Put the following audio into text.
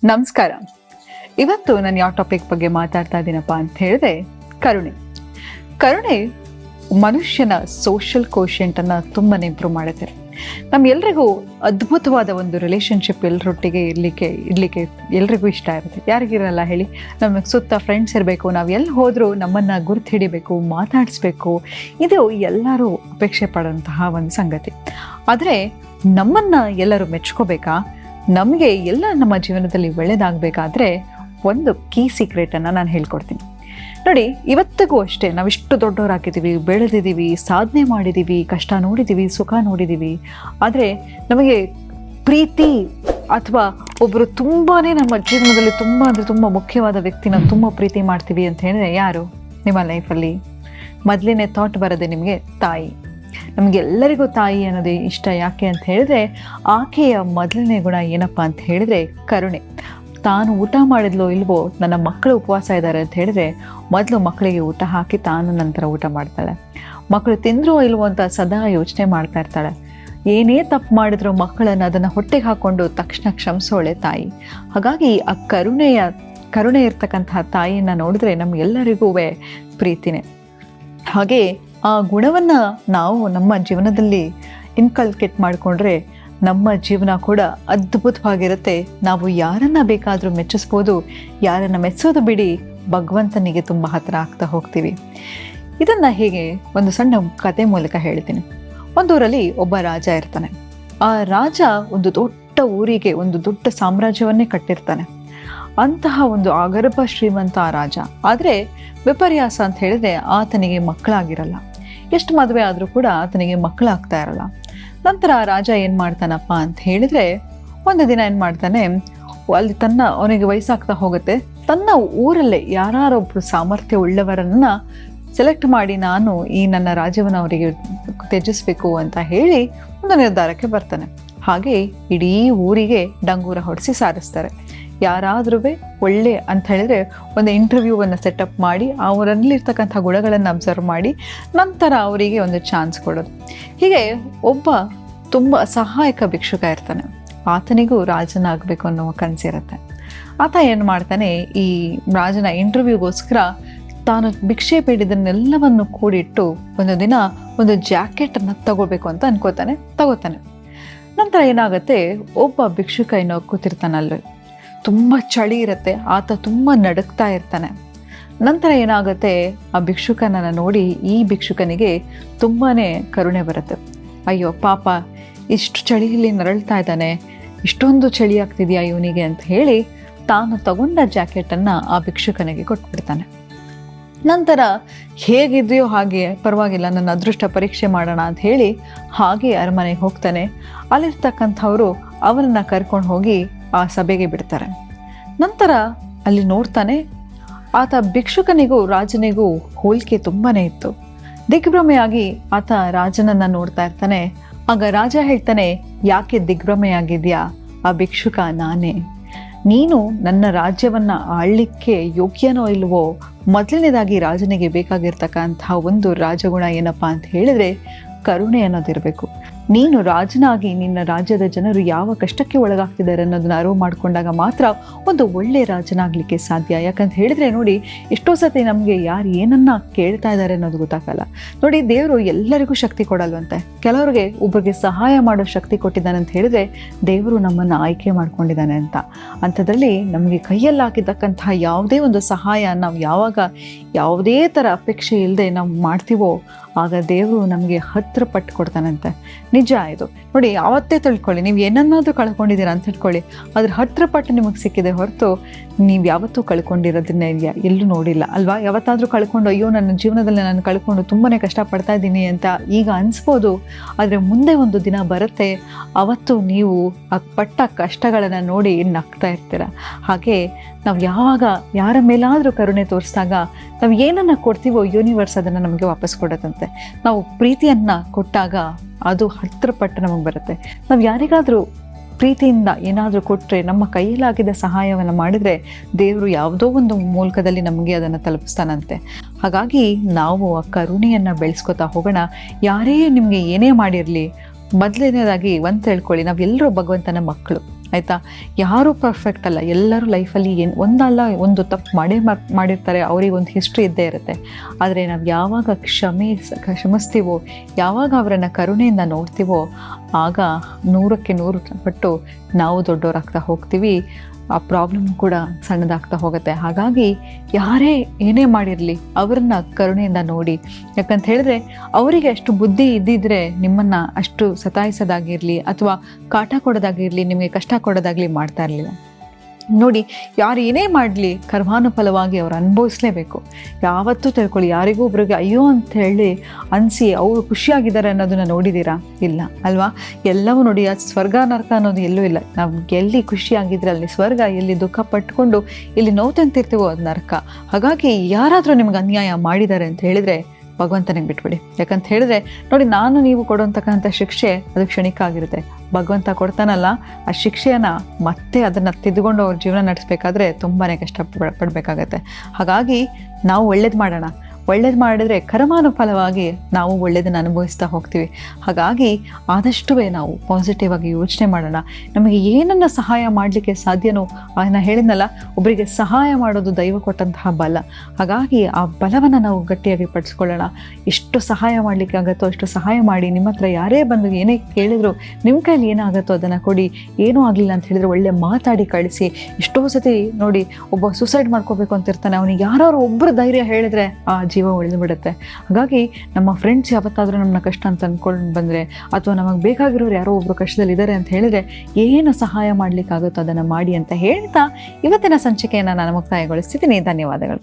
ನಮಸ್ಕಾರ. ಇವತ್ತು ನಾನು ಯಾವ ಟಾಪಿಕ್ ಬಗ್ಗೆ ಮಾತಾಡ್ತಾ ಇದ್ದೀನಪ್ಪ ಅಂತ ಹೇಳಿದ್ರೆ ಕರುಣೆ. ಕರುಣೆ ಮನುಷ್ಯನ ಸೋಷಿಯಲ್ ಕೋಶೆಂಟ್ ಅನ್ನ ತುಂಬಾನೇ ಇಂಪ್ರೂವ್ ಮಾಡುತ್ತೆ. ನಮ್ಗೆಲ್ರಿಗೂ ಅದ್ಭುತವಾದ ಒಂದು ರಿಲೇಶನ್ಶಿಪ್ ಎಲ್ಲರೊಟ್ಟಿಗೆ ಇರ್ಲಿಕ್ಕೆ ಎಲ್ರಿಗೂ ಇಷ್ಟ ಇರುತ್ತೆ. ಯಾರಿಗಿರಲ್ಲ ಹೇಳಿ? ನಮಗೆ ಸುತ್ತ ಫ್ರೆಂಡ್ಸ್ ಇರಬೇಕು, ನಾವು ಎಲ್ಲಿ ಹೋದರೂ ನಮ್ಮನ್ನು ಗುರ್ತು ಹಿಡಿಬೇಕು, ಮಾತಾಡಿಸ್ಬೇಕು. ಇದು ಎಲ್ಲರೂ ಅಪೇಕ್ಷೆ ಪಡೋಂತಹ ಒಂದು ಸಂಗತಿ. ಆದರೆ ನಮ್ಮನ್ನು ಎಲ್ಲರೂ ಮೆಚ್ಕೋಬೇಕಾ, ನಮಗೆ ಎಲ್ಲ ನಮ್ಮ ಜೀವನದಲ್ಲಿ ಒಳ್ಳೆಯದಾಗಬೇಕಾದ್ರೆ ಒಂದು ಕೀ ಸೀಕ್ರೆಟನ್ನು ನಾನು ಹೇಳ್ಕೊಡ್ತೀನಿ. ನೋಡಿ, ಇವತ್ತಿಗೂ ಅಷ್ಟೇ ನಾವಿಷ್ಟು ದೊಡ್ಡವರಾಗಿದ್ದೀವಿ, ಬೆಳೆದಿದ್ದೀವಿ, ಸಾಧನೆ ಮಾಡಿದ್ದೀವಿ, ಕಷ್ಟ ನೋಡಿದ್ದೀವಿ, ಸುಖ ನೋಡಿದ್ದೀವಿ. ಆದರೆ ನಮಗೆ ಪ್ರೀತಿ ಅಥವಾ ಒಬ್ಬರು ತುಂಬಾ ನಮ್ಮ ಜೀವನದಲ್ಲಿ ತುಂಬ ಮುಖ್ಯವಾದ ವ್ಯಕ್ತಿನ ತುಂಬ ಪ್ರೀತಿ ಮಾಡ್ತೀವಿ ಅಂತ ಹೇಳಿದ್ರೆ ಯಾರು? ನಿಮ್ಮ ಲೈಫಲ್ಲಿ ಮೊದಲನೇ ಥಾಟ್ ಬರೋದೆ ನಿಮಗೆ ತಾಯಿ. ನಮಗೆಲ್ಲರಿಗೂ ತಾಯಿ ಅನ್ನೋದೇ ಇಷ್ಟ. ಯಾಕೆ ಅಂತ ಹೇಳಿದ್ರೆ ಆಕೆಯ ಮೊದಲನೇ ಗುಣ ಏನಪ್ಪ ಅಂತ ಹೇಳಿದ್ರೆ ಕರುಣೆ. ತಾನು ಊಟ ಮಾಡಿದ್ಲೋ ಇಲ್ವೋ, ನನ್ನ ಮಕ್ಕಳು ಉಪವಾಸ ಇದ್ದಾರೆ ಅಂತ ಹೇಳಿದ್ರೆ ಮೊದಲು ಮಕ್ಕಳಿಗೆ ಊಟ ಹಾಕಿ ತಾನು ನಂತರ ಊಟ ಮಾಡ್ತಾಳೆ. ಮಕ್ಕಳು ತಿಂದ್ರೋ ಇಲ್ವೋ ಅಂತ ಸದಾ ಯೋಚನೆ ಮಾಡ್ತಾ ಇರ್ತಾಳೆ. ಏನೇ ತಪ್ಪು ಮಾಡಿದ್ರು ಮಕ್ಕಳನ್ನು ಅದನ್ನು ಹೊಟ್ಟೆಗೆ ಹಾಕ್ಕೊಂಡು ತಕ್ಷಣ ಕ್ಷಮಿಸೋಳೆ ತಾಯಿ. ಹಾಗಾಗಿ ಆ ಕರುಣೆ ಇರ್ತಕ್ಕಂತಹ ತಾಯಿಯನ್ನು ನೋಡಿದ್ರೆ ನಮಗೆಲ್ಲರಿಗೂ ಪ್ರೀತಿನೇ. ಹಾಗೆ ಆ ಗುಣವನ್ನು ನಾವು ನಮ್ಮ ಜೀವನದಲ್ಲಿ ಇನ್ಕಲ್ಕೇಟ್ ಮಾಡಿಕೊಂಡ್ರೆ ನಮ್ಮ ಜೀವನ ಕೂಡ ಅದ್ಭುತವಾಗಿರುತ್ತೆ. ನಾವು ಯಾರನ್ನು ಬೇಕಾದರೂ ಮೆಚ್ಚಿಸ್ಬೋದು, ಯಾರನ್ನು ಮೆಚ್ಚೋದು ಬಿಡಿ ಭಗವಂತನಿಗೆ ತುಂಬ ಹತ್ತಿರ ಆಗ್ತಾ ಹೋಗ್ತೀವಿ. ಇದನ್ನು ಹೀಗೆ ಒಂದು ಸಣ್ಣ ಕತೆ ಮೂಲಕ ಹೇಳ್ತೀನಿ. ಒಂದೂರಲ್ಲಿ ಒಬ್ಬ ರಾಜ ಇರ್ತಾನೆ. ಆ ರಾಜ ಒಂದು ದೊಡ್ಡ ಊರಿಗೆ ಒಂದು ದೊಡ್ಡ ಸಾಮ್ರಾಜ್ಯವನ್ನೇ ಕಟ್ಟಿರ್ತಾನೆ. ಅಂತಹ ಒಂದು ಆಗರ್ಭ ಶ್ರೀಮಂತ ಆ ರಾಜ. ಆದರೆ ವಿಪರ್ಯಾಸ ಅಂತ ಹೇಳಿದ್ರೆ ಆತನಿಗೆ ಮಕ್ಕಳಾಗಿರಲ್ಲ. ಎಷ್ಟು ಮದುವೆ ಆದರೂ ಕೂಡ ಆತನಿಗೆ ಮಕ್ಕಳಾಗ್ತಾ ಇರಲ್ಲ. ನಂತರ ಆ ರಾಜ ಏನು ಮಾಡ್ತಾನಪ್ಪ ಅಂತ ಹೇಳಿದ್ರೆ ಒಂದು ದಿನ ಏನು ಮಾಡ್ತಾನೆ, ಅಲ್ಲಿ ಅವನಿಗೆ ವಯಸ್ಸಾಗ್ತಾ ಹೋಗುತ್ತೆ, ತನ್ನ ಊರಲ್ಲೇ ಯಾರೊಬ್ಬರು ಸಾಮರ್ಥ್ಯ ಉಳ್ಳವರನ್ನ ಸೆಲೆಕ್ಟ್ ಮಾಡಿ ನಾನು ಈ ನನ್ನ ರಾಜ್ಯವನ್ನು ಅವರಿಗೆ ತ್ಯಜಿಸ್ಬೇಕು ಅಂತ ಹೇಳಿ ಒಂದು ನಿರ್ಧಾರಕ್ಕೆ ಬರ್ತಾನೆ. ಹಾಗೆ ಇಡೀ ಊರಿಗೆ ಡಂಗೂರ ಹೊಡೆಸಿ ಸಾರಿಸ್ತಾರೆ. ಯಾರಾದ್ರೂ ಒಳ್ಳೆ ಅಂತ ಹೇಳಿದ್ರೆ ಒಂದು ಇಂಟರ್ವ್ಯೂವನ್ನು ಸೆಟಪ್ ಮಾಡಿ ಅವರಲ್ಲಿರ್ತಕ್ಕಂಥ ಗುಣಗಳನ್ನು ಅಬ್ಸರ್ವ್ ಮಾಡಿ ನಂತರ ಅವರಿಗೆ ಒಂದು ಚಾನ್ಸ್ ಕೊಡೋದು. ಹೀಗೆ ಒಬ್ಬ ತುಂಬ ಸಹಾಯಕ ಭಿಕ್ಷುಕ ಇರ್ತಾನೆ. ಆತನಿಗೂ ರಾಜನಾಗಬೇಕು ಅನ್ನೋ ಕನಸಿರುತ್ತೆ. ಆತ ಏನು ಮಾಡ್ತಾನೆ, ಈ ರಾಜನ ಇಂಟರ್ವ್ಯೂಗೋಸ್ಕರ ತಾನು ಭಿಕ್ಷೆ ಬೇಡಿದನ್ನೆಲ್ಲವನ್ನು ಕೂಡಿಟ್ಟು ಒಂದು ದಿನ ಒಂದು ಜಾಕೆಟನ್ನು ತಗೋಬೇಕು ಅಂತ ತಗೋತಾನೆ. ನಂತರ ಏನಾಗುತ್ತೆ, ಒಬ್ಬ ಭಿಕ್ಷುಕ ಏನೋ ಕೂತಿರ್ತಾನಲ್ಲಿ, ತುಂಬ ಚಳಿ ಇರುತ್ತೆ, ಆತ ತುಂಬ ನಡುಕ್ತಾ ಇರ್ತಾನೆ. ನಂತರ ಏನಾಗುತ್ತೆ, ಆ ಭಿಕ್ಷುಕನನ್ನು ನೋಡಿ ಈ ಭಿಕ್ಷುಕನಿಗೆ ತುಂಬಾ ಕರುಣೆ ಬರುತ್ತೆ. ಅಯ್ಯೋ ಪಾಪ, ಇಷ್ಟು ಚಳಿಯಲ್ಲಿ ನರಳ್ತಾ ಇದ್ದಾನೆ, ಇಷ್ಟೊಂದು ಚಳಿ ಆಗ್ತಿದೆಯಾ ಇವನಿಗೆ ಅಂತ ಹೇಳಿ ತಾನು ತಗೊಂಡ ಜಾಕೆಟನ್ನು ಆ ಭಿಕ್ಷುಕನಿಗೆ ಕೊಟ್ಬಿಡ್ತಾನೆ. ನಂತರ ಹೇಗಿದೆಯೋ ಹಾಗೆ ಪರವಾಗಿಲ್ಲ, ನನ್ನ ಅದೃಷ್ಟ ಪರೀಕ್ಷೆ ಮಾಡೋಣ ಅಂತ ಹೇಳಿ ಹಾಗೆ ಅರಮನೆಗೆ ಹೋಗ್ತಾನೆ. ಅಲ್ಲಿರ್ತಕ್ಕಂಥವರು ಅವನನ್ನು ಕರ್ಕೊಂಡು ಹೋಗಿ ಆ ಸಭೆಗೆ ಬಿಡ್ತಾರೆ. ನಂತರ ಅಲ್ಲಿ ನೋಡ್ತಾನೆ, ಆತ ಭಿಕ್ಷುಕನಿಗೂ ರಾಜನಿಗೂ ಹೋಲಿಕೆ ತುಂಬಾ ಇತ್ತು. ದಿಗ್ಭ್ರಮೆಯಾಗಿ ಆತ ರಾಜನನ್ನು ನೋಡ್ತಾ ಇರ್ತಾನೆ. ಆಗ ರಾಜ ಹೇಳ್ತಾನೆ, ಯಾಕೆ ದಿಗ್ಭ್ರಮೆಯಾಗಿದ್ಯಾ? ಆ ಭಿಕ್ಷುಕ ನಾನೇ. ನೀನು ನನ್ನ ರಾಜ್ಯವನ್ನು ಆಳ್ಲಿಕ್ಕೆ ಯೋಗ್ಯನೋ ಇಲ್ವೋ, ಮೊದಲನೇದಾಗಿ ರಾಜನಿಗೆ ಬೇಕಾಗಿರ್ತಕ್ಕಂತಹ ಒಂದು ರಾಜಗುಣ ಏನಪ್ಪ ಅಂತ ಹೇಳಿದ್ರೆ ಕರುಣೆ ಅನ್ನೋದಿರಬೇಕು. ನೀನು ರಾಜನಾಗಿ ನಿನ್ನ ರಾಜ್ಯದ ಜನರು ಯಾವ ಕಷ್ಟಕ್ಕೆ ಒಳಗಾಗ್ತಿದ್ದಾರೆ ಅನ್ನೋದನ್ನ ಅರಿವು ಮಾಡಿಕೊಂಡಾಗ ಮಾತ್ರ ಒಂದು ಒಳ್ಳೆ ರಾಜನಾಗಲಿಕ್ಕೆ ಸಾಧ್ಯ. ಯಾಕಂತ ಹೇಳಿದ್ರೆ ನೋಡಿ, ಎಷ್ಟೋ ಸತಿ ನಮಗೆ ಯಾರು ಏನನ್ನ ಕೇಳ್ತಾ ಇದ್ದಾರೆ ಅನ್ನೋದು ಗೊತ್ತಾಗಲ್ಲ. ನೋಡಿ, ದೇವರು ಎಲ್ಲರಿಗೂ ಶಕ್ತಿ ಕೊಡಲ್ವಂತೆ. ಕೆಲವರಿಗೆ ಒಬ್ಬರಿಗೆ ಸಹಾಯ ಮಾಡೋ ಶಕ್ತಿ ಕೊಟ್ಟಿದ್ದಾನೆ ಅಂತ ಹೇಳಿದ್ರೆ ದೇವರು ನಮ್ಮನ್ನು ಆಯ್ಕೆ ಮಾಡ್ಕೊಂಡಿದ್ದಾನೆ ಅಂತ. ಅಂಥದ್ರಲ್ಲಿ ನಮಗೆ ಕೈಯಲ್ಲಿ ಹಾಕಿದ್ದಕ್ಕಂತಹ ಯಾವುದೇ ಒಂದು ಸಹಾಯ ನಾವು ಯಾವಾಗ ಯಾವುದೇ ಥರ ಅಪೇಕ್ಷೆ ಇಲ್ಲದೆ ನಾವು ಮಾಡ್ತೀವೋ ಆಗ ದೇವರು ನಮಗೆ 10 ಪಟ್ಟು ಕೊಡ್ತಾನಂತೆ. ನಿಜ ಇದು. ನೋಡಿ, ಯಾವತ್ತೇ ತಿಳ್ಕೊಳ್ಳಿ, ನೀವು ಏನನ್ನಾದರೂ ಕಳ್ಕೊಂಡಿದ್ದೀರಾ ಅಂತ ತಿಳ್ಕೊಳ್ಳಿ, ಅದ್ರ 10 ಪಟ್ಟು ನಿಮಗೆ ಸಿಕ್ಕಿದೆ ಹೊರತು ನೀವು ಯಾವತ್ತೂ ಕಳ್ಕೊಂಡಿರೋದನ್ನೇ ಎಲ್ಲೂ ನೋಡಿಲ್ಲ ಅಲ್ವಾ? ಯಾವತ್ತಾದರೂ ಕಳ್ಕೊಂಡು ಅಯ್ಯೋ ನನ್ನ ಜೀವನದಲ್ಲಿ ನಾನು ಕಳ್ಕೊಂಡು ತುಂಬಾ ಕಷ್ಟಪಡ್ತಾ ಇದ್ದೀನಿ ಅಂತ ಈಗ ಅನಿಸ್ಬೋದು. ಆದರೆ ಮುಂದೆ ಒಂದು ದಿನ ಬರುತ್ತೆ, ಅವತ್ತು ನೀವು ಆ ಪಟ್ಟ ಕಷ್ಟಗಳನ್ನು ನೋಡಿ ನಗ್ತಾ ಇರ್ತೀರ. ಹಾಗೆ ನಾವು ಯಾವಾಗ ಯಾರ ಮೇಲಾದರೂ ಕರುಣೆ ತೋರಿಸಿದಾಗ ನಾವು ಏನನ್ನು ಕೊಡ್ತೀವೋ ಯೂನಿವರ್ಸ್ ಅದನ್ನು ನಮಗೆ ವಾಪಸ್ ಕೊಡುತ್ತಂತೆ. ನಾವು ಪ್ರೀತಿಯನ್ನು ಕೊಟ್ಟಾಗ ಅದು 10 ಪಟ್ಟು ನಮಗೆ ಬರುತ್ತೆ. ನಾವು ಯಾರಿಗಾದರೂ ಪ್ರೀತಿಯಿಂದ ಏನಾದರೂ ಕೊಟ್ಟರೆ, ನಮ್ಮ ಕೈಯಲ್ಲಾಗಿದ್ದ ಸಹಾಯವನ್ನು ಮಾಡಿದರೆ ದೇವರು ಯಾವುದೋ ಒಂದು ಮೂಲಕದಲ್ಲಿ ನಮಗೆ ಅದನ್ನು ತಲುಪಿಸ್ತಾನಂತೆ. ಹಾಗಾಗಿ ನಾವು ಆ ಕರುಣೆಯನ್ನು ಬೆಳೆಸ್ಕೊತಾ ಹೋಗೋಣ. ಯಾರೇ ನಿಮಗೆ ಏನೇ ಮಾಡಿರಲಿ, ಮೊದಲನೇದಾಗಿ ಒಂದು ತಿಳ್ಕೊಳ್ಳಿ, ನಾವೆಲ್ಲರೂ ಭಗವಂತನ ಮಕ್ಕಳು ಆಯಿತಾ? ಯಾರೂ ಪರ್ಫೆಕ್ಟ್ ಅಲ್ಲ, ಎಲ್ಲರೂ ಲೈಫಲ್ಲಿ ಒಂದಲ್ಲ ಒಂದು ತಪ್ಪು ಮಾಡಿರ್ತಾರೆ, ಅವ್ರಿಗೆ ಒಂದು ಹಿಸ್ಟ್ರಿ ಇದ್ದೇ ಇರುತ್ತೆ. ಆದರೆ ನಾವು ಯಾವಾಗ ಕ್ಷಮಿಸ್ತೀವೋ, ಯಾವಾಗ ಅವರನ್ನು ಕರುಣೆಯಿಂದ ನೋಡ್ತೀವೋ, ಆಗ 100ಕ್ಕೆ 100 ಪಟ್ಟು ನಾವು ದೊಡ್ಡವರಾಗ್ತಾ ಹೋಗ್ತೀವಿ, ಆ ಪ್ರಾಬ್ಲಮ್ ಕೂಡ ಸಣ್ಣದಾಗ್ತಾ ಹೋಗುತ್ತೆ. ಹಾಗಾಗಿ ಯಾರೇ ಏನೇ ಮಾಡಿರಲಿ ಅವರನ್ನ ಕರುಣೆಯಿಂದ ನೋಡಿ. ಯಾಕಂತ ಹೇಳಿದ್ರೆ ಅವರಿಗೆ ಅಷ್ಟು ಬುದ್ಧಿ ಇದ್ದಿದ್ರೆ ನಿಮ್ಮನ್ನು ಅಷ್ಟು ಸತಾಯಿಸೋದಾಗಿರಲಿ ಅಥವಾ ಕಾಟ ಕೊಡೋದಾಗಿರಲಿ, ನಿಮಗೆ ಕಷ್ಟ ಕೊಡೋದಾಗಲಿ ಮಾಡ್ತಾ ಇರಲಿಲ್ಲ. ನೋಡಿ, ಯಾರು ಏನೇ ಮಾಡಲಿ ಕರ್ಮಾನುಫಲವಾಗಿ ಅವ್ರು ಅನುಭವಿಸ್ಲೇಬೇಕು. ಯಾವತ್ತೂ ತಿಳ್ಕೊಳ್ಳಿ, ಯಾರಿಗೂ ಒಬ್ರಿಗೆ ಅಯ್ಯೋ ಅಂತ ಹೇಳಿ ಅನಿಸಿ ಅವರು ಖುಷಿಯಾಗಿದ್ದಾರೆ ಅನ್ನೋದನ್ನ ನೋಡಿದ್ದೀರಾ? ಇಲ್ಲ ಅಲ್ವಾ? ಎಲ್ಲವೂ ನೋಡಿ, ಅದು ಸ್ವರ್ಗ ನರಕ ಅನ್ನೋದು ಎಲ್ಲೂ ಇಲ್ಲ. ನಾವು ಎಲ್ಲಿ ಖುಷಿಯಾಗಿದ್ರೆ ಅಲ್ಲಿ ಸ್ವರ್ಗ, ಎಲ್ಲಿ ದುಃಖ ಪಟ್ಕೊಂಡು ಇಲ್ಲಿ ನೋವು ತಂತಿರ್ತೀವೋ ಅದು ನರಕ. ಹಾಗಾಗಿ ಯಾರಾದರೂ ನಿಮ್ಗೆ ಅನ್ಯಾಯ ಮಾಡಿದ್ದಾರೆ ಅಂತ ಹೇಳಿದರೆ ಭಗವಂತನಿಗೆ ಬಿಟ್ಬಿಡಿ. ಯಾಕಂತ ಹೇಳಿದ್ರೆ ನೋಡಿ, ನಾನು ನೀವು ಕೊಡುವಂತಕ್ಕಂಥ ಶಿಕ್ಷೆ ಅದು ಕ್ಷಣಿಕ ಆಗಿರುತ್ತೆ. ಭಗವಂತ ಕೊಡ್ತಾನಲ್ಲ, ಆ ಶಿಕ್ಷೆಯನ್ನು ಮತ್ತೆ ಅದನ್ನು ತಿದ್ದುಕೊಂಡು ಅವ್ರ ಜೀವನ ನಡೆಸಬೇಕಾದ್ರೆ ತುಂಬಾ ಕಷ್ಟಪಡಬೇಕಾಗತ್ತೆ. ಹಾಗಾಗಿ ನಾವು ಒಳ್ಳೇದು ಮಾಡೋಣ. ಒಳ್ಳೇದು ಮಾಡಿದ್ರೆ ಕರ್ಮಾನುಫಲವಾಗಿ ನಾವು ಒಳ್ಳೇದನ್ನು ಅನುಭವಿಸ್ತಾ ಹೋಗ್ತೀವಿ. ಹಾಗಾಗಿ ಆದಷ್ಟು ನಾವು ಪಾಸಿಟಿವ್ ಆಗಿ ಯೋಚನೆ ಮಾಡೋಣ. ನಮಗೆ ಏನನ್ನು ಸಹಾಯ ಮಾಡಲಿಕ್ಕೆ ಸಾಧ್ಯನೋ, ನಾನು ಹೇಳಿದ್ನಲ್ಲ, ಒಬ್ಬರಿಗೆ ಸಹಾಯ ಮಾಡೋದು ದೈವ ಕೊಟ್ಟಂತಹ ಬಲ. ಹಾಗಾಗಿ ಆ ಬಲವನ್ನು ನಾವು ಗಟ್ಟಿಯಾಗಿ ಪಡಿಸ್ಕೊಳ್ಳೋಣ. ಎಷ್ಟು ಸಹಾಯ ಮಾಡಲಿಕ್ಕೆ ಆಗುತ್ತೋ ಅಷ್ಟು ಸಹಾಯ ಮಾಡಿ. ನಿಮ್ಮ ಹತ್ರ ಯಾರೇ ಬಂದು ಏನೇ ಕೇಳಿದ್ರು ನಿಮ್ಮ ಕೈಲಿ ಏನಾಗುತ್ತೋ ಅದನ್ನು ಕೊಡಿ. ಏನೂ ಆಗಲಿಲ್ಲ ಅಂತ ಹೇಳಿದ್ರೆ ಒಳ್ಳೆ ಮಾತಾಡಿ ಕಳಿಸಿ. ಎಷ್ಟೋ ಸತಿ ನೋಡಿ, ಒಬ್ಬ ಸೂಸೈಡ್ ಮಾಡ್ಕೋಬೇಕು ಅಂತಿರ್ತಾನೆ, ಅವನಿಗೆ ಯಾರು ಒಬ್ಬರು ಧೈರ್ಯ ಹೇಳಿದ್ರೆ ಆ ಜೀವ ಉಳಿದು ಬಿಡುತ್ತೆ. ಹಾಗಾಗಿ ನಮ್ಮ ಫ್ರೆಂಡ್ಸ್ ಯಾವತ್ತಾದ್ರೂ ನಮ್ಮನ್ನ ಕಷ್ಟ ಅಂತ ಅಂದ್ಕೊಂಡು ಬಂದರೆ, ಅಥವಾ ನಮಗೆ ಬೇಕಾಗಿರೋರು ಯಾರೋ ಒಬ್ಬರು ಕಷ್ಟದಲ್ಲಿ ಇದ್ದಾರೆ ಅಂತ ಹೇಳಿದ್ರೆ ಏನು ಸಹಾಯ ಮಾಡಲಿಕ್ಕಾಗುತ್ತೋ ಅದನ್ನು ಮಾಡಿ ಅಂತ ಹೇಳ್ತಾ ಇವತ್ತಿನ ಸಂಚಿಕೆಯನ್ನು ನಾನು ಮುಕ್ತಾಯಗೊಳಿಸ್ತಿದ್ದೀನಿ. ಧನ್ಯವಾದಗಳು.